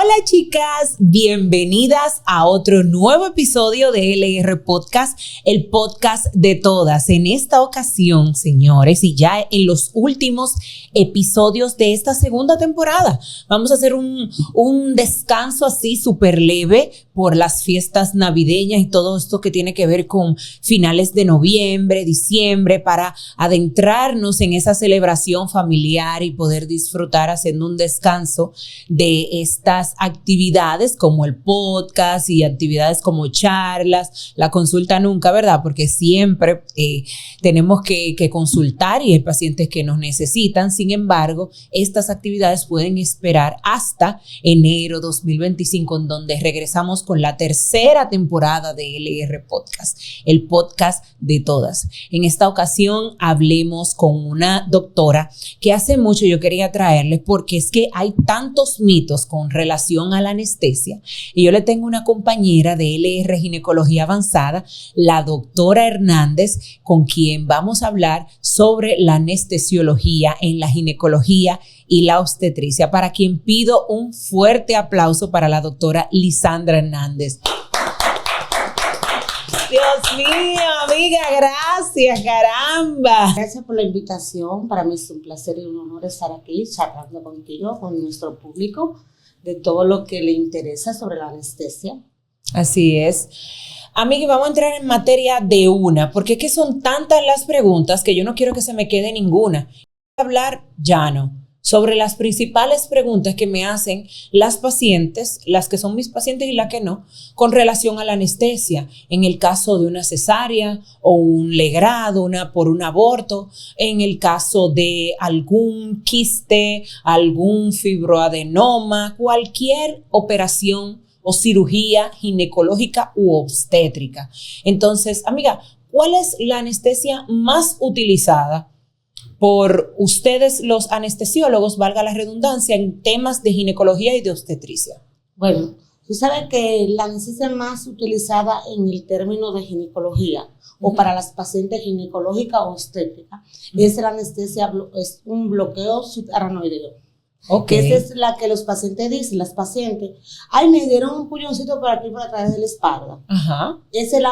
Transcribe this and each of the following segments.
Hola chicas, bienvenidas a otro nuevo episodio de LR Podcast, el podcast de todas. En esta ocasión, señores, y ya en los últimos episodios de esta segunda temporada, vamos a hacer un descanso así súper leve por las fiestas navideñas y todo esto que tiene que ver con finales de noviembre, diciembre, para adentrarnos en esa celebración familiar y poder disfrutar haciendo un descanso de estas actividades como el podcast y actividades como charlas, la consulta nunca, ¿verdad? Porque siempre tenemos que consultar y hay pacientes que nos necesitan. Sin embargo, estas actividades pueden esperar hasta enero 2025, en donde regresamos con la tercera temporada de LR Podcast, el podcast de todas. En esta ocasión hablemos con una doctora que hace mucho yo quería traerles, porque es que hay tantos mitos con relación a la anestesia, y yo le tengo una compañera de LR Ginecología Avanzada, la doctora Hernández, con quien vamos a hablar sobre la anestesiología en la ginecología y la obstetricia, para quien pido un fuerte aplauso para la doctora Lisandra Hernández. Dios mío, amiga, gracias, caramba. Gracias por la invitación. Para mí es un placer y un honor estar aquí charlando contigo, con nuestro público, de todo lo que le interesa sobre la anestesia. Así es. Amiga, vamos a entrar en materia de una, porque es que son tantas las preguntas que yo no quiero que se me quede ninguna. Voy a hablar llano sobre las principales preguntas que me hacen las pacientes, las que son mis pacientes y las que no, con relación a la anestesia, en el caso de una cesárea o un legrado, por un aborto, en el caso de algún quiste, algún fibroadenoma, cualquier operación o cirugía ginecológica u obstétrica. Entonces, amiga, ¿cuál es la anestesia más utilizada por ustedes los anestesiólogos, valga la redundancia, en temas de ginecología y de obstetricia? Bueno, tú sabes que la anestesia más utilizada en el término de ginecología o para las pacientes ginecológicas o obstétricas es la anestesia, es un bloqueo subaracnoideo. Okay. Esa es la que los pacientes dicen, las pacientes, ay, me dieron un puñoncito por aquí por atrás de la espalda. Ajá. Esa es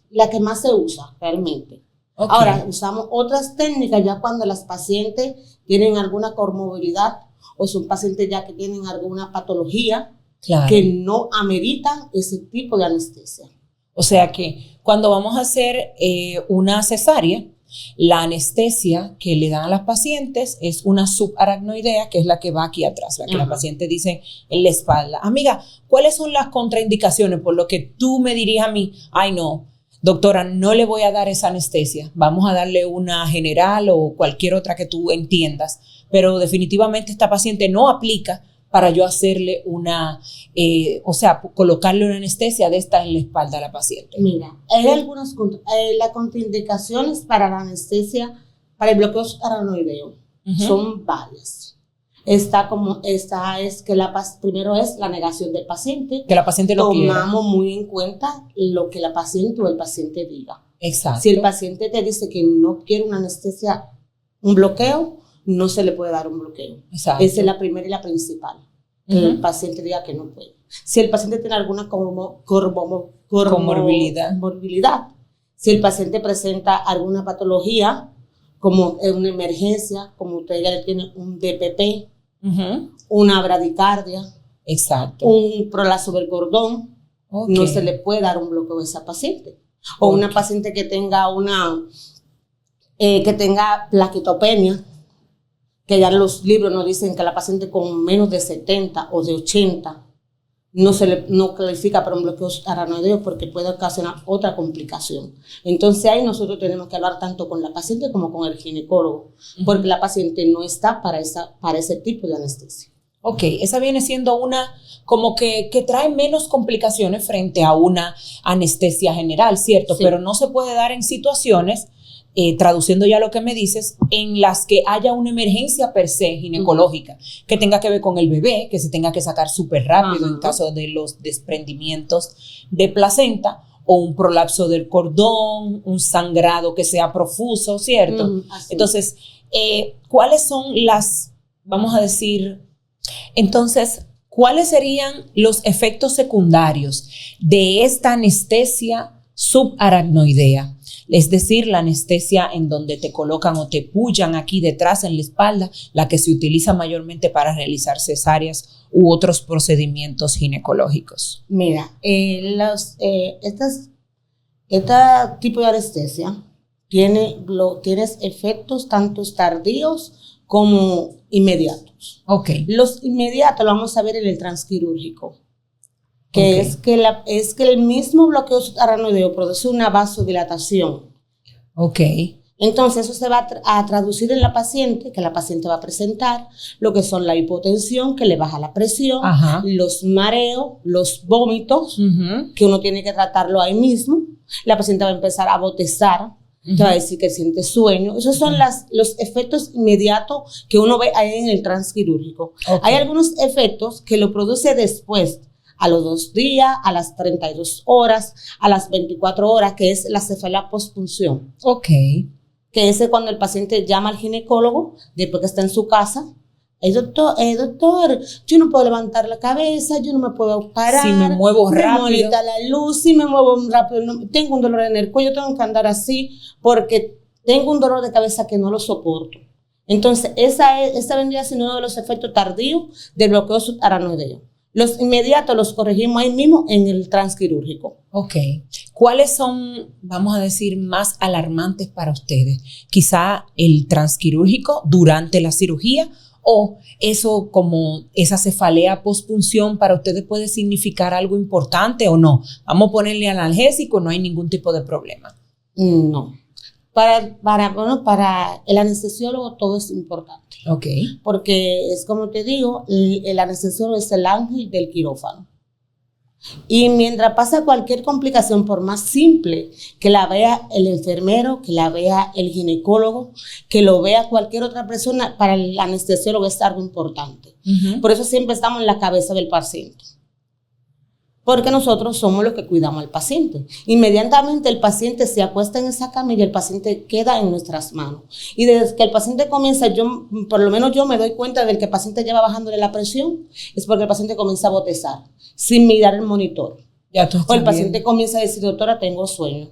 la que más se usa realmente. Okay. Ahora, usamos otras técnicas ya cuando las pacientes tienen alguna comorbilidad o son pacientes ya que tienen alguna patología, claro, que no ameritan ese tipo de anestesia. O sea que cuando vamos a hacer una cesárea, la anestesia que le dan a las pacientes es una subaracnoidea, que es la que va aquí atrás, la que la paciente dice en la espalda. Amiga, ¿cuáles son las contraindicaciones por lo que tú me dirías a mí, ay no, doctora, no le voy a dar esa anestesia, vamos a darle una general o cualquier otra que tú entiendas, pero definitivamente esta paciente no aplica para yo hacerle colocarle una anestesia de esta en la espalda a la paciente? Mira, hay algunas las contraindicaciones para la anestesia, para el bloqueo aracnoideo, son varias. Primero es la negación del paciente. Que la paciente no quiera. Tomamos muy en cuenta lo que la paciente o el paciente diga. Exacto. Si el paciente te dice que no quiere una anestesia, un bloqueo, no se le puede dar un bloqueo. Exacto. Esa es la primera y la principal. Que el paciente diga que no puede. Si el paciente tiene alguna comorbilidad, si el paciente presenta alguna patología, como una emergencia, como usted ya tiene un DPP, una bradicardia, exacto, un prolapso del cordón, no se le puede dar un bloqueo a esa paciente. O una paciente que tenga plaquetopenia, que ya los libros nos dicen que la paciente con menos de 70 o de 80 no califica para un bloqueo aracnoideo porque puede ocasionar otra complicación. Entonces ahí nosotros tenemos que hablar tanto con la paciente como con el ginecólogo, porque la paciente no está para ese tipo de anestesia. Ok, esa viene siendo una como que trae menos complicaciones frente a una anestesia general, ¿cierto? Sí. Pero no se puede dar en situaciones, traduciendo ya lo que me dices, en las que haya una emergencia per se ginecológica, que tenga que ver con el bebé, que se tenga que sacar súper rápido en caso de los desprendimientos de placenta, o un prolapso del cordón, un sangrado que sea profuso, ¿cierto? Entonces, ¿cuáles son las, vamos a decir, entonces, ¿cuáles serían los efectos secundarios de esta anestesia subaracnoidea? Es decir, la anestesia en donde te colocan o te pullan aquí detrás en la espalda, la que se utiliza mayormente para realizar cesáreas u otros procedimientos ginecológicos. Mira, este tipo de anestesia tienes efectos tanto tardíos como inmediatos. Okay. Los inmediatos lo vamos a ver en el transquirúrgico, que es que el mismo bloqueo subaracnoideo produce una vasodilatación. Ok. Entonces eso se va a traducir en la paciente, que la paciente va a presentar lo que son la hipotensión, que le baja la presión, los mareos, los vómitos, que uno tiene que tratarlo ahí mismo. La paciente va a empezar a bostezar, te va a decir que siente sueño. Esos son los efectos inmediatos que uno ve ahí en el transquirúrgico. Okay. Hay algunos efectos que lo produce después, a los 2 días, a las 32 horas, a las 24 horas, que es la cefalea postpunción. Ok. Que ese cuando el paciente llama al ginecólogo, después que está en su casa, doctor, yo no puedo levantar la cabeza, yo no me puedo parar. Si me muevo rápido. Me molesta la luz, si me muevo rápido, tengo un dolor en el cuello, tengo que andar así, porque tengo un dolor de cabeza que no lo soporto. Entonces, esa vendría siendo uno de los efectos tardíos del bloqueo subaracnoideo. Los inmediatos los corregimos ahí mismo en el transquirúrgico. Ok. ¿Cuáles son, vamos a decir, más alarmantes para ustedes? Quizá el transquirúrgico durante la cirugía, o eso como esa cefalea postpunción para ustedes puede significar algo importante o no. Vamos a ponerle analgésico, no hay ningún tipo de problema. No. Para el anestesiólogo todo es importante. Ok. Porque es como te digo, el anestesiólogo es el ángel del quirófano. Y mientras pasa cualquier complicación, por más simple que la vea el enfermero, que la vea el ginecólogo, que lo vea cualquier otra persona, para el anestesiólogo es algo importante. Por eso siempre estamos en la cabeza del paciente. Porque nosotros somos los que cuidamos al paciente. Inmediatamente el paciente se acuesta en esa cama y el paciente queda en nuestras manos. Y desde que el paciente comienza, por lo menos yo me doy cuenta de que el paciente lleva bajándole la presión, es porque el paciente comienza a bostezar, sin mirar el monitor. O el paciente comienza a decir, doctora, tengo sueño.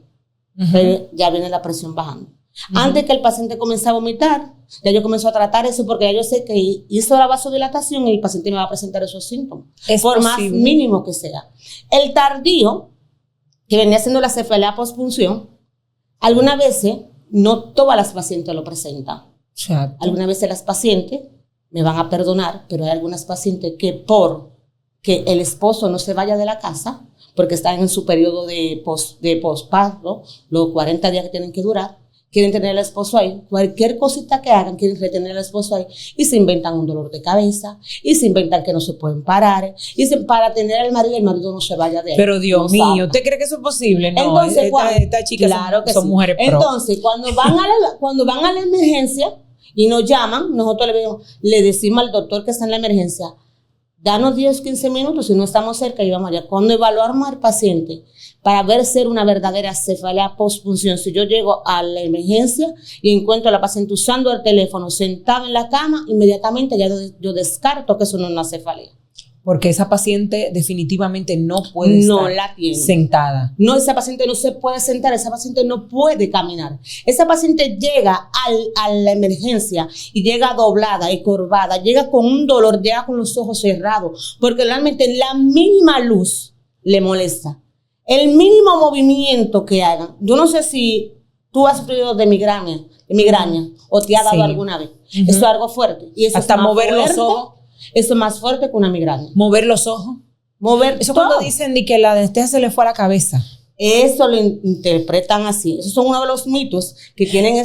Ya viene la presión bajando. Antes que el paciente comience a vomitar, ya yo comienzo a tratar eso, porque ya yo sé que hizo la vasodilatación y el paciente me va a presentar esos síntomas, por más mínimo que sea. El tardío, que venía siendo la cefalea postpunción, algunas veces, no todas las pacientes lo presentan. Exacto. Algunas veces las pacientes me van a perdonar, pero hay algunas pacientes que por que el esposo no se vaya de la casa, porque están en su periodo de posparto, los 40 días que tienen que durar, quieren tener al esposo ahí, cualquier cosita que hagan, quieren retener al esposo ahí, y se inventan un dolor de cabeza, y se inventan que no se pueden parar, para tener al marido, el marido no se vaya de ahí. Pero Dios mío, ¿usted cree que eso es posible? No, entonces, esta chica claro son mujeres pro. Entonces, cuando van a la emergencia y nos llaman, nosotros le decimos al doctor que está en la emergencia, danos 10, 15 minutos, si no estamos cerca, y vamos allá. Cuando evaluamos al paciente para ver ser una verdadera cefalea postpunción, si yo llego a la emergencia y encuentro a la paciente usando el teléfono, sentada en la cama, inmediatamente ya yo descarto que eso no es una cefalea. Porque esa paciente definitivamente no puede estar sentada. No, esa paciente no se puede sentar, esa paciente no puede caminar. Esa paciente llega a la emergencia y llega doblada y curvada, llega con un dolor, llega con los ojos cerrados, porque realmente la mínima luz le molesta. El mínimo movimiento que hagan. Yo no sé si tú has sufrido de migraña o te ha dado alguna vez. Eso es algo fuerte. Y eso hasta mover los ojos. Eso es más fuerte que una migraña. Mover los ojos. Eso todo. Cuando dicen de que la anestesia se le fue a la cabeza. Eso lo interpretan así. Esos son uno de los mitos que tienen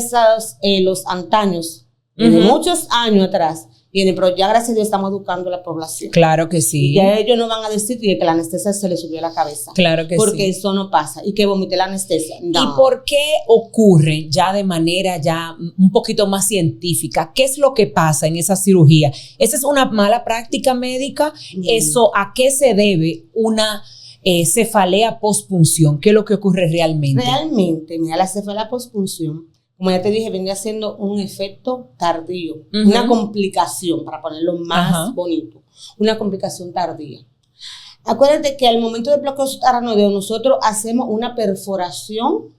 los antaños, desde muchos años atrás. Pero ya gracias a Dios estamos educando a la población. Claro que sí. Ya ellos no van a decir que la anestesia se le subió a la cabeza. Claro que sí. Porque eso no pasa. Y que vomite la anestesia. No. ¿Y por qué ocurre ya de manera ya un poquito más científica? ¿Qué es lo que pasa en esa cirugía? ¿Esa es una mala práctica médica? ¿Eso a qué se debe una cefalea postpunción? ¿Qué es lo que ocurre realmente? Realmente, mira, la cefalea postpunción, como ya te dije, vendría siendo un efecto tardío, una complicación, para ponerlo más bonito. una complicación tardía. Acuérdate que al momento del bloqueo aranoideo nosotros hacemos una perforación,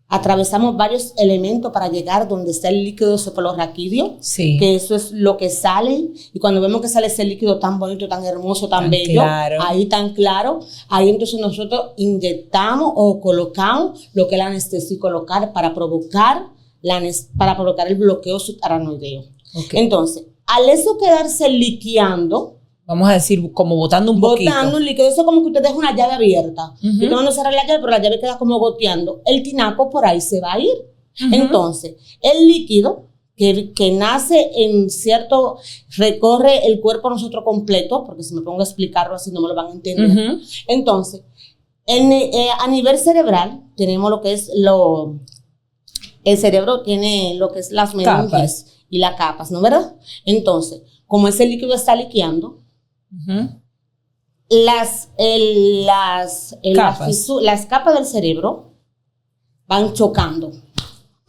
atravesamos varios elementos para llegar donde está el líquido cefalorraquídeo, Sí. que eso es lo que sale, y cuando vemos que sale ese líquido tan bonito, tan hermoso, tan bello, claro. ahí tan claro, ahí entonces nosotros inyectamos o colocamos lo que es la anestésico local para provocar el bloqueo subaranoideo. Okay. Entonces, al eso quedarse liqueando, Vamos a decir, como botando un poquito. Botando un líquido, eso es como que usted deja una llave abierta. Uh-huh. Yo tengo que cerrar la llave, pero la llave queda como goteando. El tinaco por ahí se va a ir. Uh-huh. Entonces, el líquido que nace en cierto, recorre el cuerpo nosotros completo, porque si me pongo a explicarlo así no me lo van a entender. Uh-huh. Entonces, a nivel cerebral, tenemos lo que es el cerebro tiene lo que es las meninges y las capas, ¿no verdad? Entonces, como ese líquido está liqueando, uh-huh, las capas del cerebro van chocando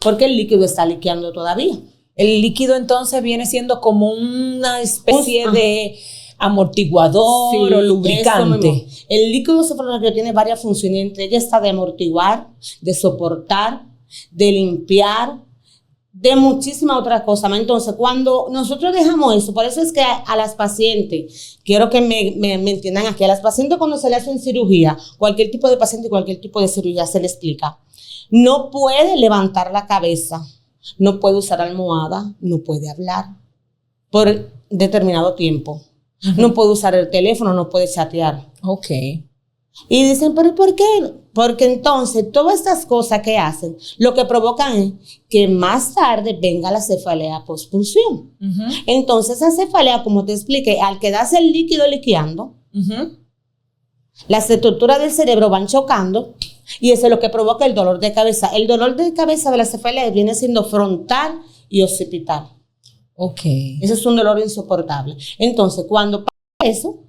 porque el líquido está liqueando todavía. El líquido entonces viene siendo como una especie de amortiguador, sí, o lubricante. El líquido cefalorraquídeo tiene varias funciones, entre ellas está de amortiguar, de soportar, de limpiar, de muchísimas otras cosas. Entonces, cuando nosotros dejamos eso, por eso es que a las pacientes, quiero que me entiendan aquí, a las pacientes cuando se le hace cirugía, cualquier tipo de paciente, cualquier tipo de cirugía se le explica, no puede levantar la cabeza, no puede usar almohada, no puede hablar por determinado tiempo, uh-huh, no puede usar el teléfono, no puede chatear. Ok. Y dicen, ¿pero por qué? Porque entonces todas estas cosas que hacen, lo que provocan es que más tarde venga la cefalea postpunción. Uh-huh. Entonces esa cefalea, como te expliqué, al quedarse el líquido liqueando, uh-huh, las estructuras del cerebro van chocando y eso es lo que provoca el dolor de cabeza. El dolor de cabeza de la cefalea viene siendo frontal y occipital. Ok. Ese es un dolor insoportable. Entonces, cuando pasa eso,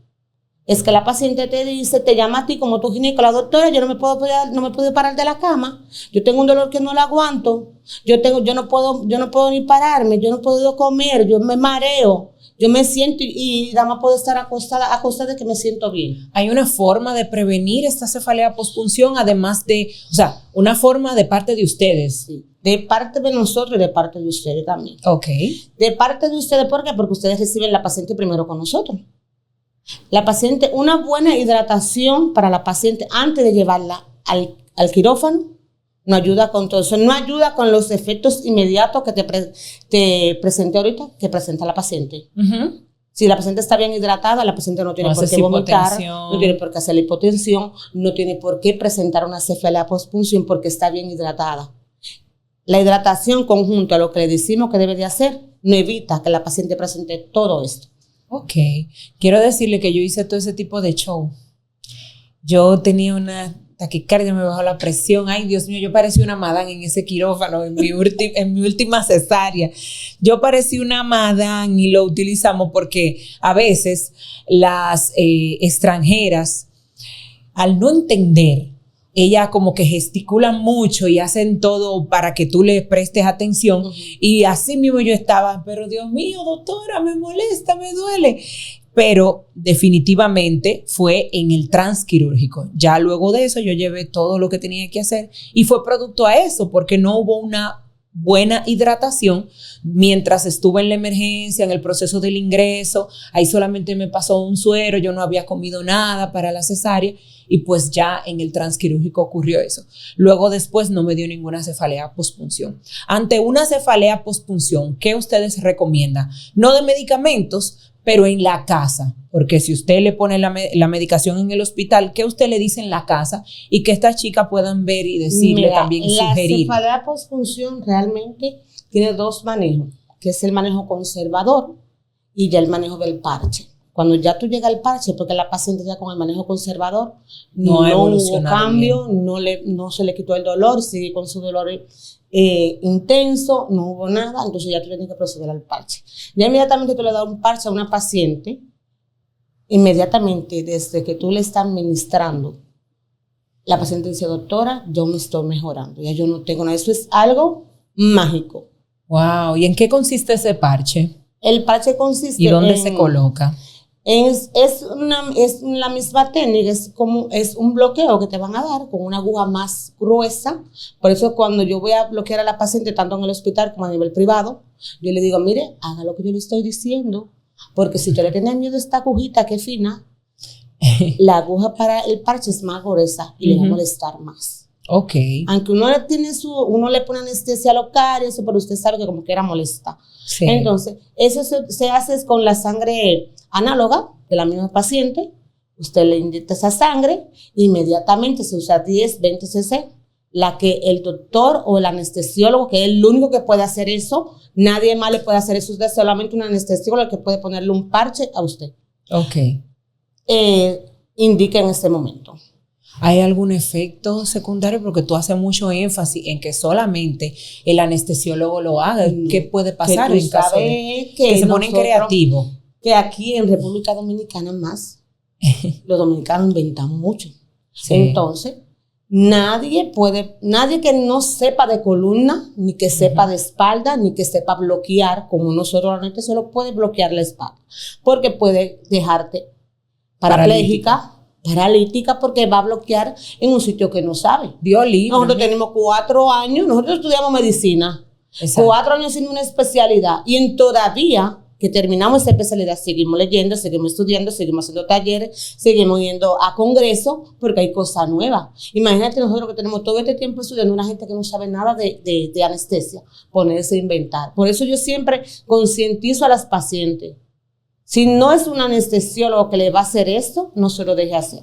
es que la paciente te dice, te llama a ti como tu ginecóloga, doctora, yo no me puedo parar de la cama, yo tengo un dolor que no lo aguanto, yo no puedo ni pararme, yo no puedo comer, yo me mareo, yo me siento y nada más puedo estar acostada que me siento bien. ¿Hay una forma de prevenir esta cefalea postpunción, además de, o sea, una forma de parte de ustedes? Sí, de parte de nosotros y de parte de ustedes también. Ok. De parte de ustedes, ¿por qué? Porque ustedes reciben la paciente primero con nosotros. La paciente, una buena hidratación para la paciente antes de llevarla al quirófano, no ayuda con todo eso, no ayuda con los efectos inmediatos que te presenté ahorita, que presenta la paciente. Uh-huh. Si la paciente está bien hidratada, la paciente no tiene por qué vomitar, no tiene por qué hacer la hipotensión, no tiene por qué presentar una cefalea postpunción porque está bien hidratada. La hidratación conjunto a lo que le decimos que debe de hacer, no evita que la paciente presente todo esto. Ok, quiero decirle que yo hice todo ese tipo de show. Yo tenía una taquicardia, me bajó la presión. Ay, Dios mío, yo parecía una madame en ese quirófano, en mi última cesárea. Yo parecía una madame y lo utilizamos porque a veces las extranjeras, al no entender, ellas como que gesticulan mucho y hacen todo para que tú le prestes atención. Uh-huh. Y así mismo yo estaba, pero Dios mío, doctora, me molesta, me duele. Pero definitivamente fue en el transquirúrgico. Ya luego de eso yo llevé todo lo que tenía que hacer y fue producto a eso, porque no hubo una buena hidratación mientras estuve en la emergencia, en el proceso del ingreso. Ahí solamente me pasó un suero, yo no había comido nada para la cesárea y pues ya en el transquirúrgico ocurrió eso. Luego después no me dio ninguna cefalea postpunción. Ante una cefalea postpunción, ¿qué ustedes recomiendan? No de medicamentos, pero en la casa, porque si usted le pone la medicación en el hospital, ¿qué usted le dice en la casa? Y que estas chicas puedan ver y decirle también, sugerir. La cefalea postpunción realmente tiene dos manejos, que es el manejo conservador y ya el manejo del parche. Cuando ya tú llegas al parche, porque la paciente ya con el manejo conservador no hubo cambio, no se le quitó el dolor, sigue con su dolor intenso, no hubo nada, entonces ya tú tienes que proceder al parche. Ya inmediatamente tú le das un parche a una paciente, inmediatamente desde que tú le estás administrando, la paciente dice, doctora, yo me estoy mejorando, ya yo no tengo nada, eso es algo mágico. Wow, ¿y en qué consiste ese parche? El parche consiste ¿Y dónde se coloca? Es la misma técnica, es un bloqueo que te van a dar con una aguja más gruesa. Por eso cuando yo voy a bloquear a la paciente, tanto en el hospital como a nivel privado, yo le digo, mire, haga lo que yo le estoy diciendo, porque si usted le tiene miedo a esta agujita que es fina, la aguja para el parche es más gruesa y le va a molestar más. Ok. Aunque uno le pone anestesia local, eso, pero usted sabe que como quiera molesta. Sí. Entonces, eso se hace con la sangre análoga de la misma paciente. Usted le inyecta esa sangre, inmediatamente se usa 10, 20 cc. La que el doctor o el anestesiólogo, que es el único que puede hacer eso, nadie más le puede hacer eso. Usted es solamente un anestesiólogo el que puede ponerle un parche a usted. Ok. Indica en este momento. ¿Hay algún efecto secundario? Porque tú haces mucho énfasis en que solamente el anestesiólogo lo haga. ¿Qué puede pasar en caso de que se ponen creativos? Que aquí en República Dominicana más, los dominicanos inventan mucho. Sí. Entonces, nadie que no sepa de columna, ni que sepa de espalda, ni que sepa bloquear, como nosotros la gente solo puede bloquear la espalda, porque puede dejarte parapléjica, paralítica, porque va a bloquear en un sitio que no sabe. Dios libre. Nosotros tenemos 4 años, nosotros estudiamos medicina. Exacto. 4 años haciendo una especialidad y todavía que terminamos esa especialidad seguimos leyendo, seguimos estudiando, seguimos haciendo talleres, seguimos yendo a congresos porque hay cosas nuevas. Imagínate nosotros que tenemos todo este tiempo estudiando una gente que no sabe nada de anestesia, ponerse a inventar. Por eso yo siempre concientizo a las pacientes. Si no es un anestesiólogo que le va a hacer esto, no se lo deje hacer.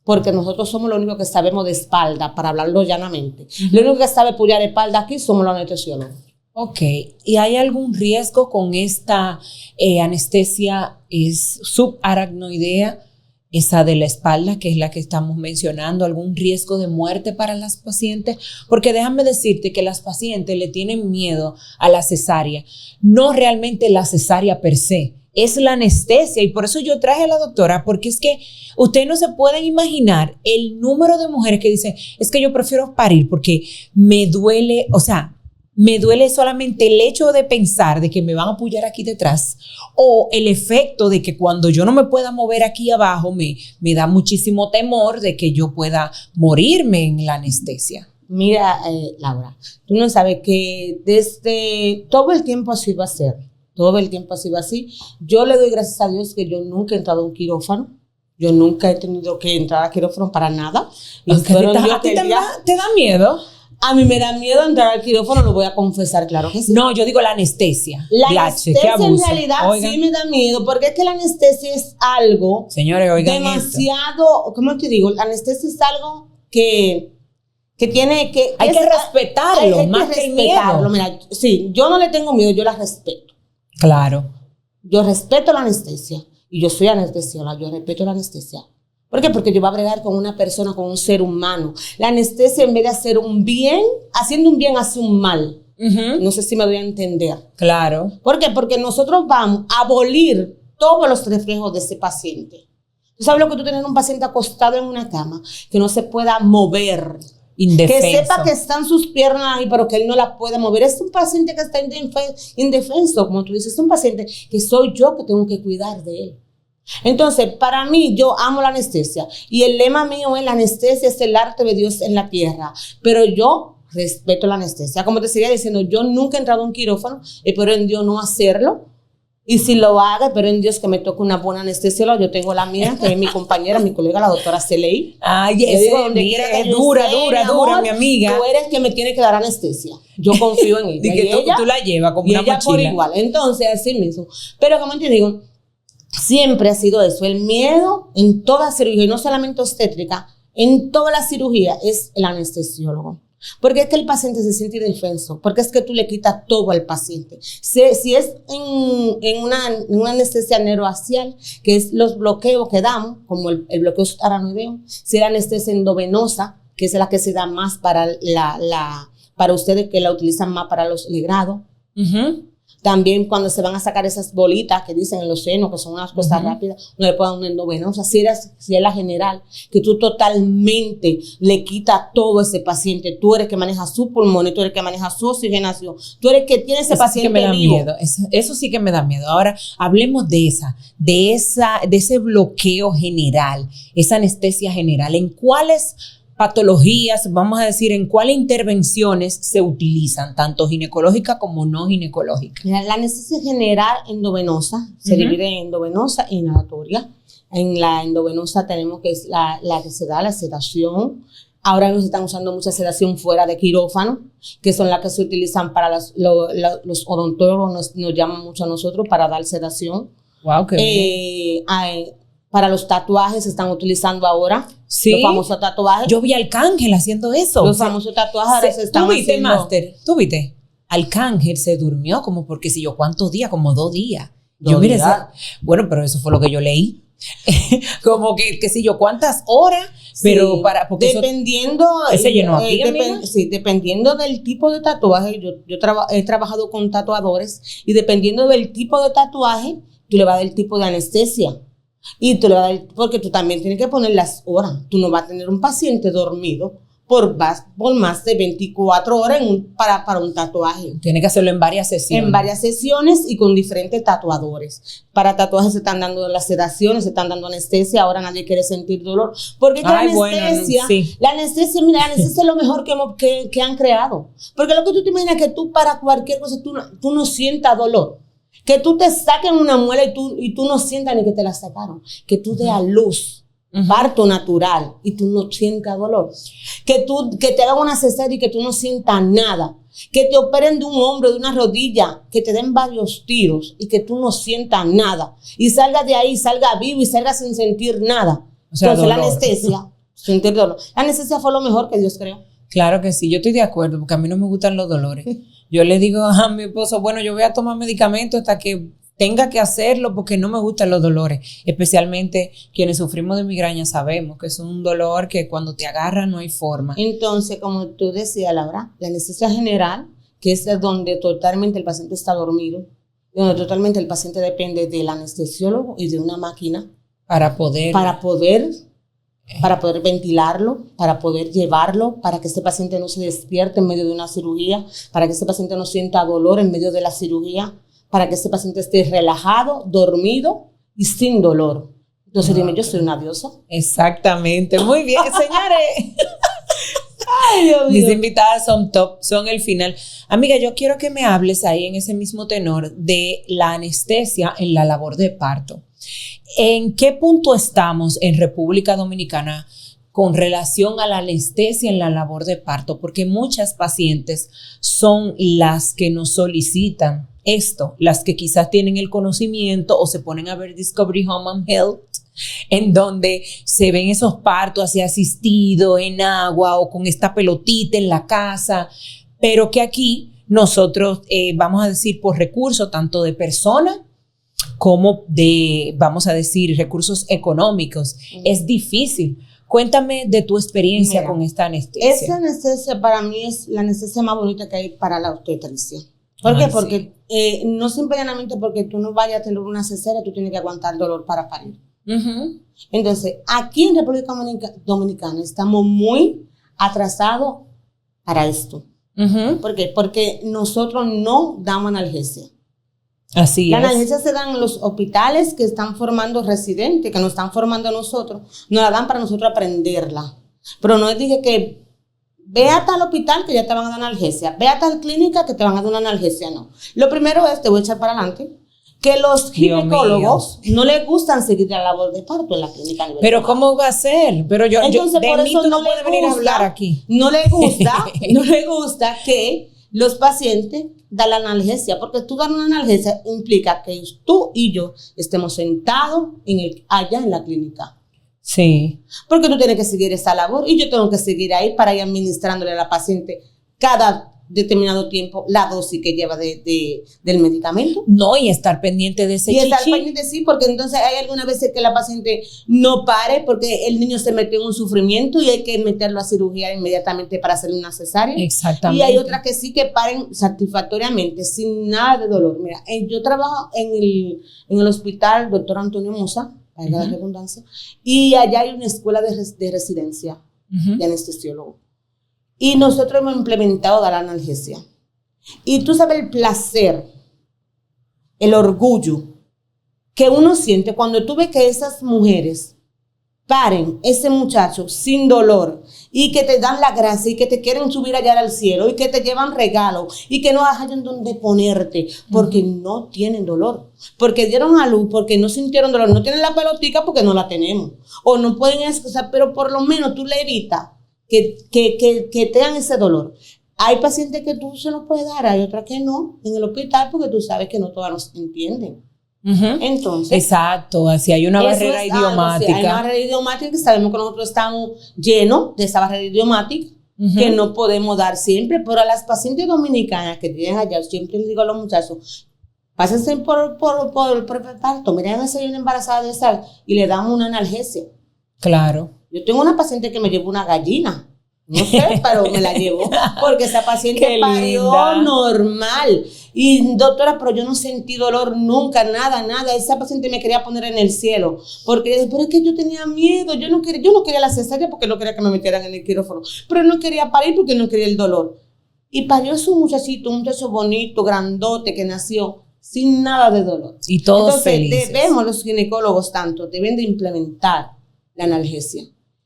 Porque nosotros somos los únicos que sabemos de espalda, para hablarlo llanamente. Lo único que sabe pullar espalda aquí somos los anestesiólogos. Ok. ¿Y hay algún riesgo con esta anestesia subaracnoidea, esa de la espalda, que es la que estamos mencionando? ¿Algún riesgo de muerte para las pacientes? Porque déjame decirte que las pacientes le tienen miedo a la cesárea. No realmente la cesárea per se. Es la anestesia, y por eso yo traje a la doctora, porque es que ustedes no se pueden imaginar el número de mujeres que dicen, es que yo prefiero parir porque me duele, o sea, me duele solamente el hecho de pensar de que me van a apoyar aquí detrás, o el efecto de que cuando yo no me pueda mover aquí abajo, me da muchísimo temor de que yo pueda morirme en la anestesia. Mira, Laura, tú no sabes que desde todo el tiempo así va a ser. Todo el tiempo ha sido así. Yo le doy gracias a Dios que yo nunca he entrado a un quirófano. Yo nunca he tenido que entrar a quirófano para nada. ¿A ti te da miedo? A mí me da miedo entrar al quirófano, lo voy a confesar, claro que sí. No, yo digo la anestesia. La anestesia en realidad sí me da miedo, porque es que la anestesia es algo, señores, oigan demasiado, ¿cómo te digo? La anestesia es algo que tiene que... Hay que respetarlo, más que el miedo. Mira, sí, yo no le tengo miedo, yo la respeto. Claro. Yo respeto la anestesia y yo soy anestesióloga, yo respeto la anestesia. ¿Por qué? Porque yo voy a bregar con una persona, con un ser humano. La anestesia, en vez de hacer un bien, haciendo un bien, hace un mal. No sé si me doy a entender. Claro. ¿Por qué? Porque nosotros vamos a abolir todos los reflejos de ese paciente. ¿Tú sabes lo que tú tienes un paciente acostado en una cama que no se pueda mover? Indefenso. Que sepa que están sus piernas ahí, pero que él no las puede mover. Es un paciente que está indefenso, como tú dices. Es un paciente que soy yo que tengo que cuidar de él. Entonces, para mí, yo amo la anestesia. Y el lema mío es: la anestesia es el arte de Dios en la tierra. Pero yo respeto la anestesia. Como te seguía diciendo, yo nunca he entrado a un quirófano, espero en Dios no hacerlo. Y si lo haga, pero en Dios que me toque una buena anestesióloga. Yo tengo la mía, que es mi compañera, mi colega, la doctora Celey. Ay, es dura, mi amiga. Tú eres que me tiene que dar anestesia. Yo confío en ella. Y que tú la llevas como una mochila. Por igual. Entonces, así mismo. Pero como te digo, siempre ha sido eso. El miedo en toda cirugía, y no solamente obstétrica, en toda la cirugía es el anestesiólogo. Porque es que el paciente se siente indefenso, porque es que tú le quitas todo al paciente. Si es en una anestesia neuroaxial, que es los bloqueos que damos, como el bloqueo aranoideo, si la anestesia endovenosa, que es la que se da más para ustedes que la utilizan más para los legrados. También cuando se van a sacar esas bolitas que dicen en los senos, que son unas cosas rápidas, no le pueden dar una endovenosa. Si es la general, que tú totalmente le quitas todo a ese paciente. Tú eres que maneja su pulmón, tú eres que maneja su oxigenación, tú eres que tiene ese eso paciente sí que me da vivo. miedo. Eso sí que me da miedo. Ahora, hablemos de ese bloqueo general, esa anestesia general. ¿En cuáles patologías, vamos a decir, en cuáles intervenciones se utilizan, tanto ginecológica como no ginecológica? La anestesia general endovenosa se divide en endovenosa e inhalatoria. En la endovenosa tenemos que es la que se da la sedación. Ahora nos están usando mucha sedación fuera de quirófano, que son las que se utilizan para los odontólogos, nos llaman mucho a nosotros para dar sedación. Wow, qué bien. Para los tatuajes se están utilizando ahora. Sí. Los famosos tatuajes. Yo vi a Arcángel haciendo eso. Los famosos tatuajes ahora se están ¿Tú viste, haciendo. Máster? ¿Tú viste? Arcángel se durmió como porque si yo cuántos días, como 2 días. Bueno, pero eso fue lo que yo leí. Como que si yo cuántas horas, pero sí, porque dependiendo ese llenó aquí, sí, dependiendo del tipo de tatuaje. Yo he trabajado con tatuadores y dependiendo del tipo de tatuaje, tú le vas a dar el tipo de anestesia. Y tú le vas a dar, porque tú también tienes que poner las horas. Tú no vas a tener un paciente dormido por más de 24 horas para un tatuaje. Tiene que hacerlo en varias sesiones. En varias sesiones y con diferentes tatuadores. Para tatuajes se están dando las sedaciones, se están dando anestesia. Ahora nadie quiere sentir dolor. Porque la anestesia, la anestesia es lo mejor que han creado. Porque lo que tú te imaginas que tú para cualquier cosa, tú no sientas dolor. Que tú te saquen una muela y tú no sientas ni que te la sacaron. Que tú des a luz, parto natural, y tú no sientas dolor. Que te hagan una cesárea y que tú no sientas nada. Que te operen de un hombro, de una rodilla, que te den varios tiros y que tú no sientas nada. Y salga de ahí, salga vivo y salga sin sentir nada. O sea, entonces dolor. la anestesia, sentir dolor. La anestesia fue lo mejor que Dios creó. Claro que sí, yo estoy de acuerdo porque a mí no me gustan los dolores. Yo le digo a mi esposo, bueno, yo voy a tomar medicamentos hasta que tenga que hacerlo porque no me gustan los dolores. Especialmente quienes sufrimos de migraña sabemos que es un dolor que cuando te agarra no hay forma. Entonces, como tú decías, Laura, la anestesia general, que es donde totalmente el paciente está dormido, donde totalmente el paciente depende del anestesiólogo y de una máquina para poder ventilarlo, para poder llevarlo, para que este paciente no se despierte en medio de una cirugía, para que este paciente no sienta dolor en medio de la cirugía, para que este paciente esté relajado, dormido y sin dolor. Entonces dime, yo soy una diosa. Exactamente, muy bien, señores. Ay, Dios mío. Mis invitadas son top, son el final. Amiga, yo quiero que me hables ahí en ese mismo tenor de la anestesia en la labor de parto. ¿En qué punto estamos en República Dominicana con relación a la anestesia en la labor de parto? Porque muchas pacientes son las que nos solicitan esto, las que quizás tienen el conocimiento o se ponen a ver Discovery Home and Health, en donde se ven esos partos así asistidos en agua o con esta pelotita en la casa, pero que aquí nosotros, vamos a decir, por recursos tanto de personas como de, vamos a decir, recursos económicos, es difícil. Cuéntame de tu experiencia con esta anestesia. Esa anestesia para mí es la anestesia más bonita que hay para la obstetricia. ¿Por qué? Porque no simplemente porque tú no vayas a tener una cesárea, tú tienes que aguantar dolor para parir. Entonces, aquí en República Dominicana estamos muy atrasados para esto. ¿Por qué? Porque nosotros no damos analgesia. Así la es. analgesia se dan en los hospitales que están formando residentes, que nos están formando a nosotros, nos la dan para nosotros aprenderla. Pero no dije que ve a tal hospital que ya te van a dar analgesia, ve a tal clínica que te van a dar una analgesia, no. Lo primero es, te voy a echar para adelante, que los ginecólogos no les gustan seguir la labor de parto en la clínica. Pero ¿cómo va a ser? Pero entonces, de por mí eso tú no puedes venir a hablar aquí. No le gusta que los pacientes dan la analgesia, porque tú dar una analgesia implica que tú y yo estemos sentados allá en la clínica. Sí. Porque tú tienes que seguir esa labor y yo tengo que seguir ahí para ir administrándole a la paciente cada determinado tiempo la dosis que lleva del medicamento. No, y estar pendiente de ese chichi. Y estar chichi. pendiente, sí, porque entonces hay algunas veces que la paciente no pare porque el niño se metió en un sufrimiento y hay que meterlo a cirugía inmediatamente para hacerle una cesárea. Exactamente. Y hay otras que sí que paren satisfactoriamente, sin nada de dolor. Mira, yo trabajo en el hospital Dr. Antonio Musa, para la redundancia, y allá hay una escuela de residencia de anestesiólogo. Y nosotros hemos implementado la analgesia. Y tú sabes el placer, el orgullo que uno siente cuando tú ves que esas mujeres paren ese muchacho sin dolor y que te dan la gracia y que te quieren subir allá al cielo y que te llevan regalos y que no hayan donde ponerte porque no tienen dolor, porque dieron a luz, porque no sintieron dolor, no tienen la pelotica porque no la tenemos o no pueden excusar, pero por lo menos tú le evitas que tengan ese dolor. Hay pacientes que tú se los puedes dar, hay otras que no, en el hospital, porque tú sabes que no todas nos entienden. Entonces, exacto, así hay una barrera idiomática. Hay una barrera idiomática que sabemos que nosotros estamos llenos de esa barrera idiomática que no podemos dar siempre, pero a las pacientes dominicanas que tienen allá, siempre les digo a los muchachos, pásense por el parto, miren a esa una embarazada de esa y le damos una analgesia. Claro. Yo tengo una paciente que me llevó una gallina. No sé, pero me la llevó porque esa paciente parió normal. Y doctora, pero yo no sentí dolor nunca, nada. Esa paciente me quería poner en el cielo. Porque pero es que yo tenía miedo. Yo no quería la cesárea porque no quería que me metieran en el quirófano. Pero no quería parir porque no quería el dolor. Y parió su muchachito, un muchacho bonito, grandote, que nació sin nada de dolor. Y todos felices. Debemos, los ginecólogos tanto, deben de implementar la analgesia.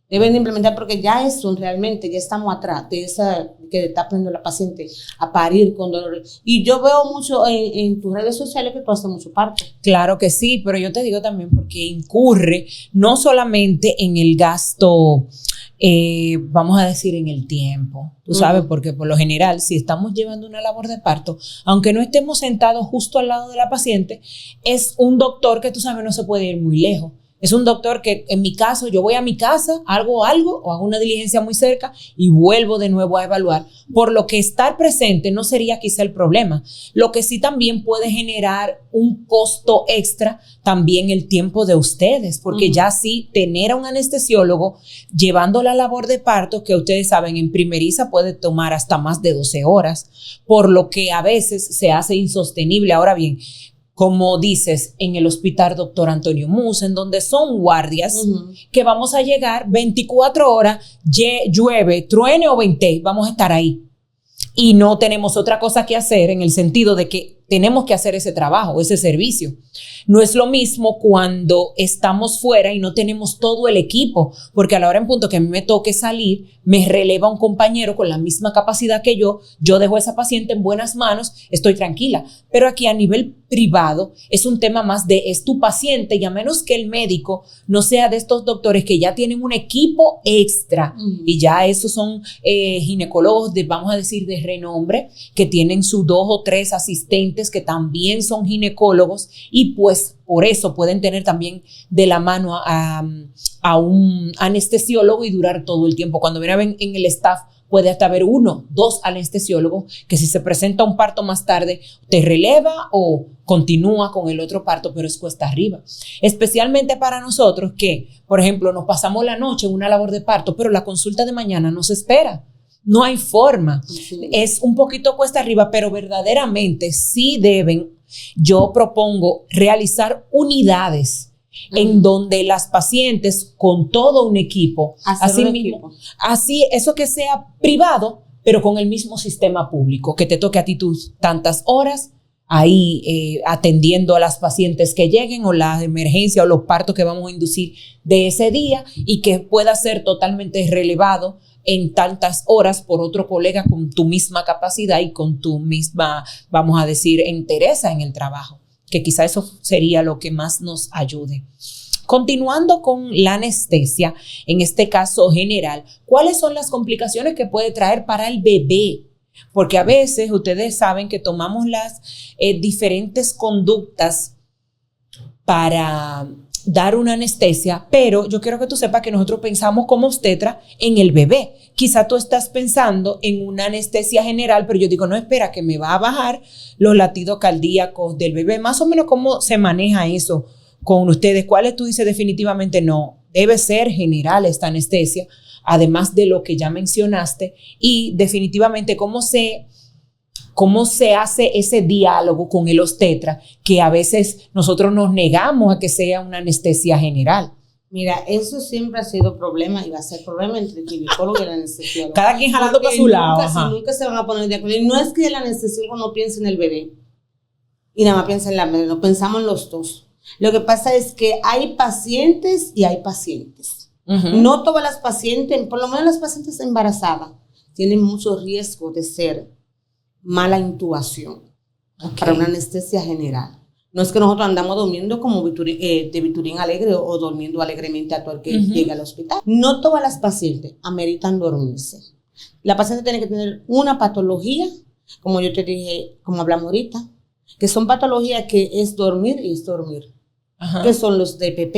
Deben de implementar porque ya eso realmente, ya estamos atrás de esa que está aprendiendo la paciente a parir con dolor. Y yo veo mucho en tus redes sociales que tú haces mucho parto. Claro que sí, pero yo te digo también porque incurre no solamente en el gasto, vamos a decir en el tiempo, tú sabes, porque por lo general si estamos llevando una labor de parto, aunque no estemos sentados justo al lado de la paciente, es un doctor que tú sabes no se puede ir muy lejos. Es un doctor que, en mi caso, yo voy a mi casa, hago algo o hago una diligencia muy cerca y vuelvo de nuevo a evaluar. Por lo que estar presente no sería quizá el problema. Lo que sí también puede generar un costo extra, también el tiempo de ustedes, porque ya sí tener a un anestesiólogo llevando la labor de parto, que ustedes saben, en primeriza puede tomar hasta más de 12 horas, por lo que a veces se hace insostenible. Ahora bien, como dices, en el hospital Dr. Antonio Musa, en donde son guardias que vamos a llegar 24 horas, llueve, truene o vente, vamos a estar ahí. Y no tenemos otra cosa que hacer en el sentido de que tenemos que hacer ese trabajo, ese servicio. No es lo mismo cuando estamos fuera y no tenemos todo el equipo, porque a la hora en punto que a mí me toque salir, me releva un compañero con la misma capacidad que yo dejo a esa paciente en buenas manos, estoy tranquila. Pero aquí a nivel privado es un tema más es tu paciente, y a menos que el médico no sea de estos doctores que ya tienen un equipo extra, y ya esos son ginecólogos vamos a decir, de renombre, que tienen sus 2 o 3 asistentes que también son ginecólogos, y pues por eso pueden tener también de la mano a un anestesiólogo y durar todo el tiempo. Cuando vienen en el staff puede hasta haber 1, 2 anestesiólogos que si se presenta un parto más tarde te releva o continúa con el otro parto, pero es cuesta arriba. Especialmente para nosotros que, por ejemplo, nos pasamos la noche en una labor de parto, pero la consulta de mañana nos espera. No hay forma. Sí. Es un poquito cuesta arriba, pero verdaderamente sí deben, yo propongo realizar unidades en donde las pacientes con todo un equipo, así mismo, así eso que sea privado, pero con el mismo sistema público, que te toque a ti tus tantas horas ahí atendiendo a las pacientes que lleguen o las emergencias o los partos que vamos a inducir de ese día, y que pueda ser totalmente relevado en tantas horas por otro colega con tu misma capacidad y con tu misma, vamos a decir, entereza en el trabajo, que quizá eso sería lo que más nos ayude. Continuando con la anestesia, en este caso general, ¿cuáles son las complicaciones que puede traer para el bebé? Porque a veces ustedes saben que tomamos las diferentes conductas para dar una anestesia, pero yo quiero que tú sepas que nosotros pensamos como obstetra en el bebé. Quizá tú estás pensando en una anestesia general, pero yo digo, no, espera, que me va a bajar los latidos cardíacos del bebé. Más o menos, ¿cómo se maneja eso con ustedes? ¿Cuáles tú dices definitivamente no? Debe ser general esta anestesia, además de lo que ya mencionaste, y definitivamente cómo se hace ese diálogo con el obstetra, que a veces nosotros nos negamos a que sea una anestesia general. Mira, eso siempre ha sido problema y va a ser problema entre el ginecólogo y el anestesiólogo. Cada quien jalando para su lado. Nunca se van a poner de acuerdo. Y no es que el anestesiólogo no piense en el bebé y nada más piensa en la madre, no pensamos en los dos. Lo que pasa es que hay pacientes y hay pacientes. No todas las pacientes, por lo menos las pacientes embarazadas, tienen mucho riesgo de ser mala intubación para una anestesia general. No es que nosotros andamos durmiendo como de Viturín alegre o durmiendo alegremente a todo el que llegue al hospital. No todas las pacientes ameritan dormirse. La paciente tiene que tener una patología, como yo te dije, como hablamos ahorita, que son patologías que es dormir y es dormir. Que son los DPP,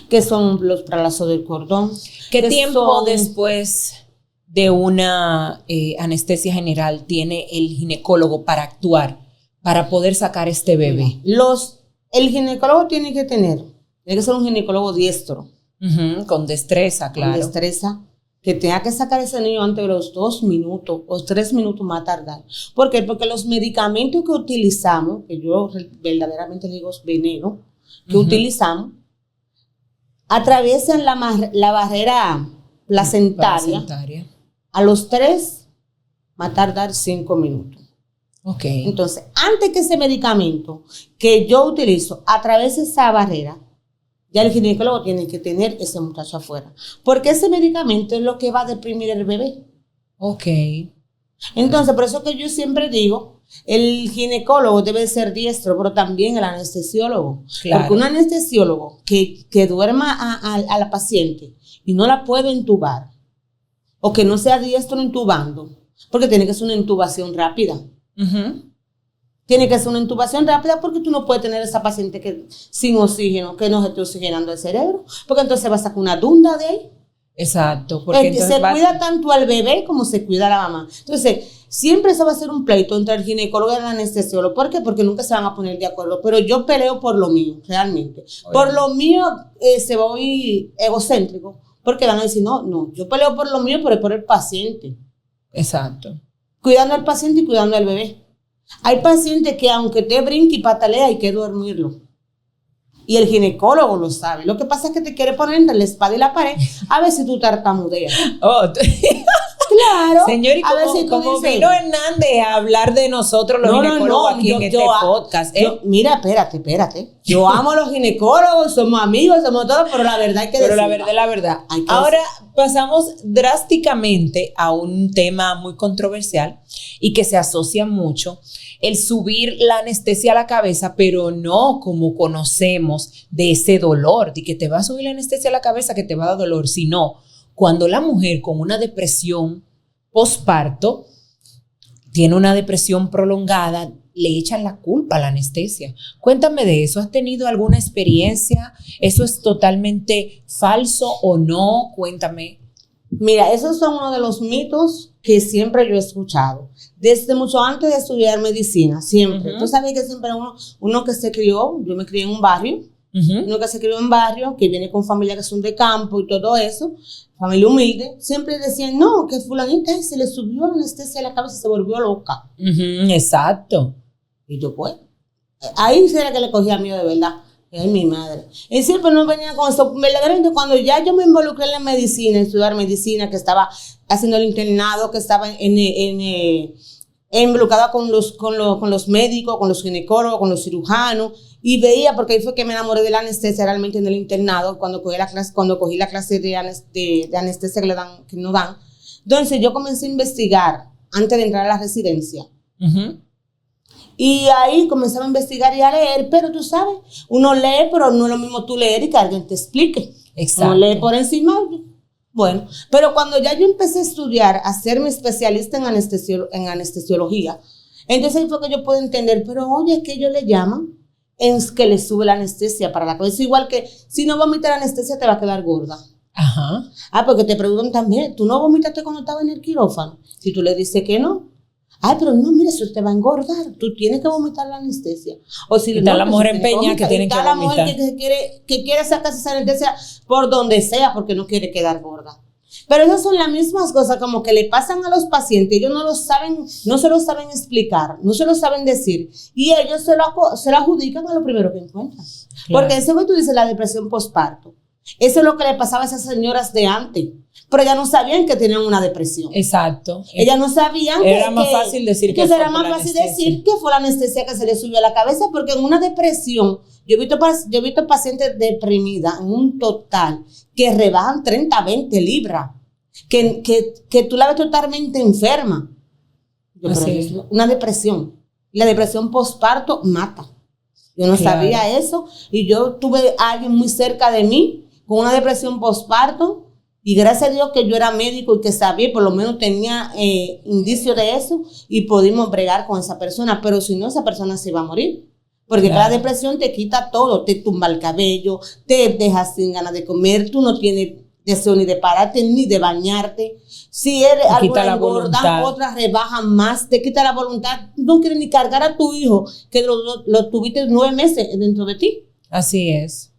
que son los prolapsos del cordón. ¿Qué tiempo después de una anestesia general tiene el ginecólogo para actuar, para poder sacar este bebé? El ginecólogo tiene que ser un ginecólogo diestro. Con destreza, claro. Con destreza, que tenga que sacar ese niño antes de los 2 minutos o 3 minutos más tardar. ¿Por qué? Porque los medicamentos que utilizamos, que yo verdaderamente digo veneno, que utilizamos, atraviesan la barrera placentaria. A los 3 va a tardar 5 minutos. Entonces, antes que ese medicamento que yo utilizo atraviese esa barrera, ya el ginecólogo tiene que tener ese muchacho afuera. Porque ese medicamento es lo que va a deprimir el bebé. Entonces, por eso que yo siempre digo, el ginecólogo debe ser diestro, pero también el anestesiólogo. Claro. Porque un anestesiólogo que duerma a la paciente y no la puede intubar, o que no sea diestro intubando, porque tiene que ser una intubación rápida. Tiene que ser una intubación rápida porque tú no puedes tener a esa paciente sin oxígeno, que no se esté oxigenando el cerebro, porque entonces va a sacar una dunda de ahí. Exacto. Porque se cuida tanto al bebé como se cuida a la mamá. Entonces, siempre eso va a ser un pleito entre el ginecólogo y el anestesiólogo. ¿Por qué? Porque nunca se van a poner de acuerdo. Pero yo peleo por lo mío, realmente. Por lo mío se voy egocéntrico, porque van a decir, no, yo peleo por lo mío, pero es por el paciente. Exacto. Cuidando al paciente y cuidando al bebé. Hay pacientes que aunque te brinque y patalea, hay que dormirlo. Y el ginecólogo lo sabe. Lo que pasa es que te quiere poner entre la espada y la pared a ver si tú tartamudeas. Claro. Señor, y como vino Hernández a hablar de nosotros los ginecólogos aquí en este podcast. Mira, espérate. Yo amo a los ginecólogos, somos amigos, somos todos, pero la verdad hay que decirlo. Pero la verdad. Ahora pasamos drásticamente a un tema muy controversial y que se asocia mucho. El subir la anestesia a la cabeza, pero no como conocemos de ese dolor, de que te va a subir la anestesia a la cabeza, que te va a dar dolor, sino cuando la mujer con una depresión postparto tiene una depresión prolongada, le echan la culpa a la anestesia. Cuéntame de eso. ¿Has tenido alguna experiencia? ¿Eso es totalmente falso o no? Cuéntame. Mira, esos son uno de los mitos que siempre yo he escuchado. Desde mucho antes de estudiar medicina, siempre. Tú sabes que siempre uno que se crió, yo me crié en un barrio, uno que se crió en barrio, que viene con familia que son de campo y todo eso, familia humilde, siempre decían, no, que fulanita se le subió la anestesia a la cabeza y se volvió loca. Exacto. Y yo, pues, ahí será que le cogía miedo de verdad. Ay, mi madre. Y siempre no venía con eso. Verdaderamente, cuando ya yo me involucré en la medicina, en estudiar medicina, que estaba haciendo el internado, que estaba involucrada con los médicos, con los ginecólogos, con los cirujanos, y veía, porque ahí fue que me enamoré de la anestesia realmente en el internado, cuando cogí la clase de anestesia que nos dan. Entonces yo comencé a investigar antes de entrar a la residencia. Y ahí comenzaba a investigar y a leer, pero tú sabes, uno lee, pero no es lo mismo tú leer y que alguien te explique. Exacto. Uno lee por encima. Bueno, pero cuando ya yo empecé a estudiar, a hacerme especialista en anestesiología, entonces ahí fue que yo puedo entender, pero oye, ¿qué ellos le llaman? es que le sube la anestesia para la cabeza. Igual que si no vomitas la anestesia te va a quedar gorda. Ajá. Porque te preguntan también, ¿tú no vomitaste cuando estaba en el quirófano? Si tú le dices que no. Pero no, mira, eso te va a engordar. Tú tienes que vomitar la anestesia. O si está no, la mujer empeñada que tiene que vomitar. Está la mujer que quiere sacarse esa anestesia por donde sea porque no quiere quedar gorda. Pero esas son las mismas cosas como que le pasan a los pacientes. Ellos no se lo saben explicar, no se lo saben decir. Y ellos se lo adjudican a lo primero que encuentran. Claro. Porque eso que tú dices, la depresión postparto, eso es lo que le pasaba a esas señoras de antes. Pero ellas no sabían que tenían una depresión. Exacto. Ellas no sabían era más fácil decir que era más fácil decir que fue la anestesia que se le subió a la cabeza, porque en una depresión, yo he visto pacientes deprimidas en un total que rebajan 30, 20 libras, que tú la ves totalmente enferma. Pero es una depresión. La depresión postparto mata. Yo no sabía eso, y yo tuve a alguien muy cerca de mí con una depresión postparto. Y gracias a Dios que yo era médico y que sabía, por lo menos tenía indicios de eso y pudimos bregar con esa persona. Pero si no, esa persona se iba a morir. Porque la depresión te quita todo, te tumba el cabello, te dejas sin ganas de comer, tú no tienes deseo ni de pararte ni de bañarte. Si eres algo engordan, otras rebajan más, te quita la voluntad. No quieres ni cargar a tu hijo, que lo tuviste 9 meses dentro de ti. Así es.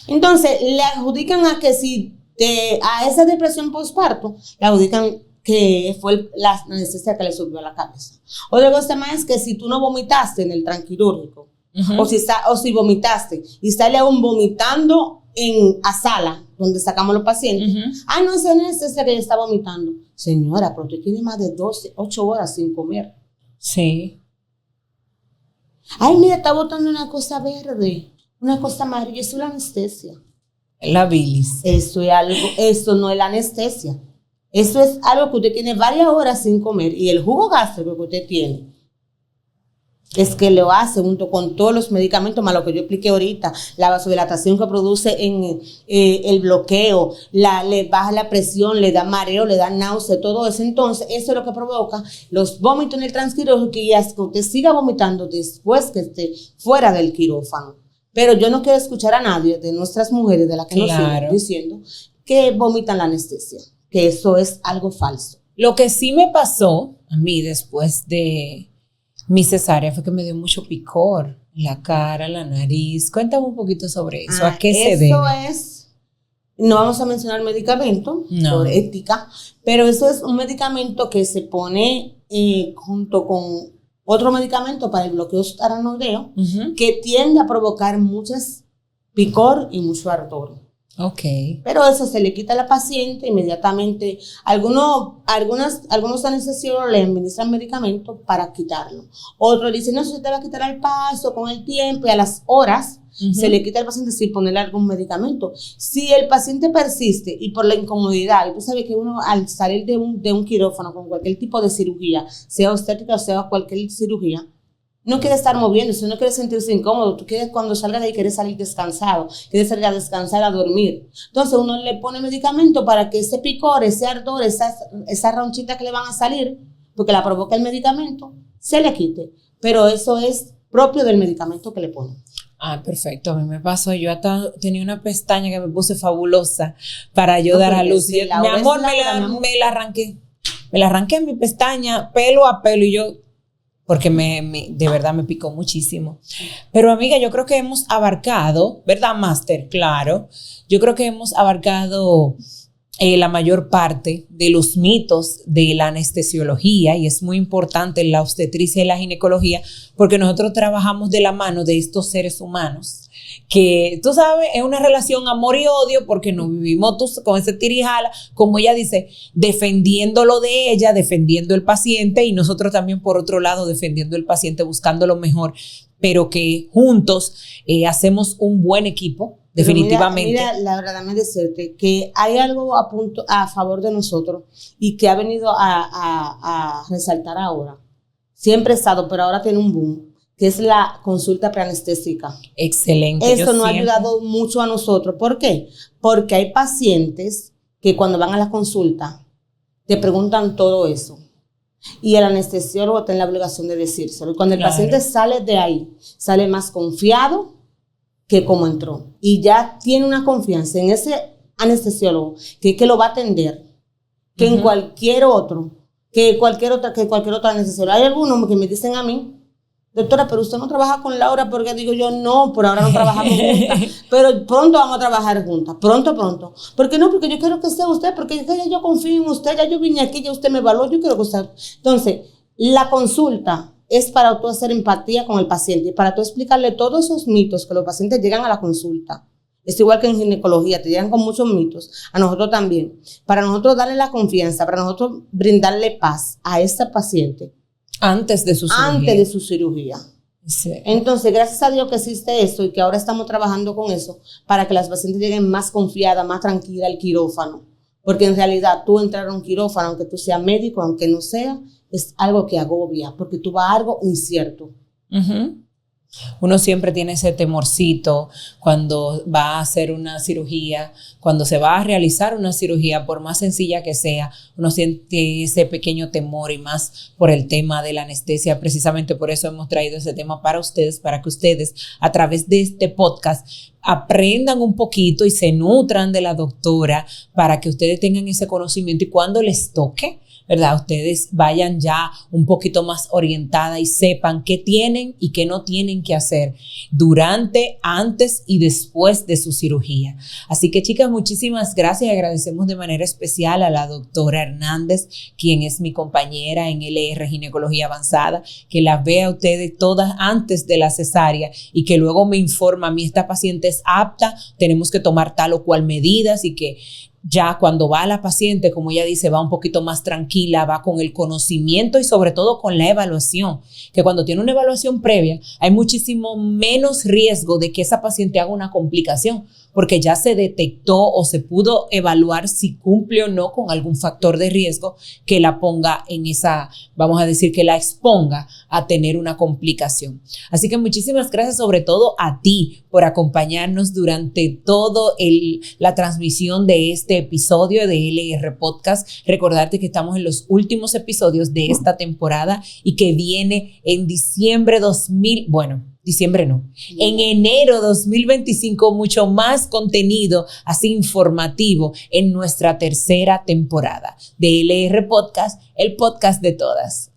Entonces, le adjudican a que si a esa depresión postparto, le adjudican que fue la anestesia que le subió a la cabeza. Otra cosa más es que si tú no vomitaste en el transquirúrgico, o si vomitaste y sale aún vomitando a sala, donde sacamos los pacientes, no, esa anestesia que ella está vomitando. Señora, pero tú tienes más de 8 horas sin comer. Sí. Mira, está botando una cosa verde, una cosa amarilla, eso es la anestesia. La bilis. Eso no es la anestesia. Eso es algo que usted tiene varias horas sin comer, y el jugo gástrico que usted tiene es que lo hace junto con todos los medicamentos, más lo que yo expliqué ahorita, la vasodilatación que produce en el bloqueo, le baja la presión, le da mareo, le da náusea, todo eso. Entonces, eso es lo que provoca los vómitos en el transquirófano, y hasta que usted siga vomitando después que esté fuera del quirófano. Pero yo no quiero escuchar a nadie de nuestras mujeres, de las que nos siguen, diciendo que vomitan la anestesia, que eso es algo falso. Lo que sí me pasó a mí después de mi cesárea fue que me dio mucho picor en la cara, la nariz. Cuéntame un poquito sobre eso. ¿A qué se debe? No vamos a mencionar medicamento por ética, pero eso es un medicamento que se pone junto con otro medicamento para el bloqueo aranoideo, que tiende a provocar muchas picor y mucho ardor. Okay. Pero eso se le quita a la paciente inmediatamente. Algunos anestesiólogos le administran medicamentos para quitarlo. Otros dicen, no, se te va a quitar al paso, con el tiempo, y a las horas se le quita al paciente sin ponerle algún medicamento. Si el paciente persiste y por la incomodidad, y tú sabes que uno al salir de un quirófano con cualquier tipo de cirugía, sea obstétrica o sea cualquier cirugía, no quiere estar moviéndose, no quiere sentirse incómodo. Tú quieres, cuando salga de ahí, quieres salir descansado, quieres salir a descansar, a dormir. Entonces uno le pone medicamento para que ese picor, ese ardor, esa ronchita que le van a salir, porque la provoca el medicamento, se le quite. Pero eso es propio del medicamento que le ponen. Perfecto. A mí me pasó, yo hasta tenía una pestaña que me puse fabulosa para yo dar a luz. Sí, mi amor, me la arranqué. Me la arranqué en mi pestaña, pelo a pelo, y yo, porque de verdad me picó muchísimo. Pero amiga, yo creo que hemos abarcado, ¿verdad, Master? Claro. Yo creo que hemos abarcado la mayor parte de los mitos de la anestesiología, y es muy importante la obstetricia y la ginecología, porque nosotros trabajamos de la mano de estos seres humanos, que tú sabes, es una relación amor y odio, porque nos vivimos con ese tirijala, como ella dice, defendiendo lo de ella, defendiendo el paciente, y nosotros también por otro lado defendiendo el paciente, buscando lo mejor, pero que juntos hacemos un buen equipo. Definitivamente. Mira, la verdad me decirte que hay algo a favor de nosotros y que ha venido a resaltar ahora. Siempre ha estado, pero ahora tiene un boom, que es la consulta preanestésica. Excelente. Eso nos ha ayudado mucho a nosotros. ¿Por qué? Porque hay pacientes que cuando van a la consulta te preguntan todo eso. Y el anestesiólogo tiene la obligación de decírselo. Y cuando el Claro. paciente sale de ahí, sale más confiado que como entró. Y ya tiene una confianza en ese anestesiólogo que lo va a atender, que en cualquier otro, que cualquier otro anestesiólogo. Hay algunos que me dicen a mí, doctora, pero usted no trabaja con Laura, porque digo yo, no, por ahora no trabajamos juntas, pero pronto vamos a trabajar juntas, pronto. ¿Por qué no? Porque yo quiero que sea usted, porque ya yo confío en usted, ya yo vine aquí, ya usted me evaluó, yo quiero que usted. Entonces, la consulta es para tú hacer empatía con el paciente y para tú explicarle todos esos mitos que los pacientes llegan a la consulta. Es igual que en ginecología, te llegan con muchos mitos, a nosotros también. Para nosotros darle la confianza, para nosotros brindarle paz a esa paciente. Antes de su cirugía. Antes de su cirugía. Sí. Entonces, gracias a Dios que existe esto y que ahora estamos trabajando con eso para que las pacientes lleguen más confiadas, más tranquilas al quirófano. Porque en realidad tú entrar a un quirófano, aunque tú seas médico, aunque no sea, es algo que agobia, porque tú vas a algo incierto. Uno siempre tiene ese temorcito cuando va a hacer una cirugía, cuando se va a realizar una cirugía, por más sencilla que sea, uno siente ese pequeño temor y más por el tema de la anestesia. Precisamente por eso hemos traído ese tema para ustedes, para que ustedes a través de este podcast aprendan un poquito y se nutran de la doctora para que ustedes tengan ese conocimiento y cuando les toque, ¿verdad? Ustedes vayan ya un poquito más orientada y sepan qué tienen y qué no tienen que hacer durante, antes y después de su cirugía. Así que, chicas, muchísimas gracias. Agradecemos de manera especial a la doctora Hernández, quien es mi compañera en LR Ginecología Avanzada, que la ve a ustedes todas antes de la cesárea y que luego me informa a mí, esta paciente es apta, tenemos que tomar tal o cual medidas y que ya cuando va la paciente, como ella dice, va un poquito más tranquila, va con el conocimiento y sobre todo con la evaluación, que cuando tiene una evaluación previa hay muchísimo menos riesgo de que esa paciente haga una complicación, porque ya se detectó o se pudo evaluar si cumple o no con algún factor de riesgo que la ponga en esa, vamos a decir, que la exponga a tener una complicación. Así que muchísimas gracias sobre todo a ti por acompañarnos durante todo la transmisión de este episodio de LR Podcast. Recordarte que estamos en los últimos episodios de esta temporada y que viene en en enero 2025 mucho más contenido así informativo en nuestra tercera temporada de LR Podcast, el podcast de todas.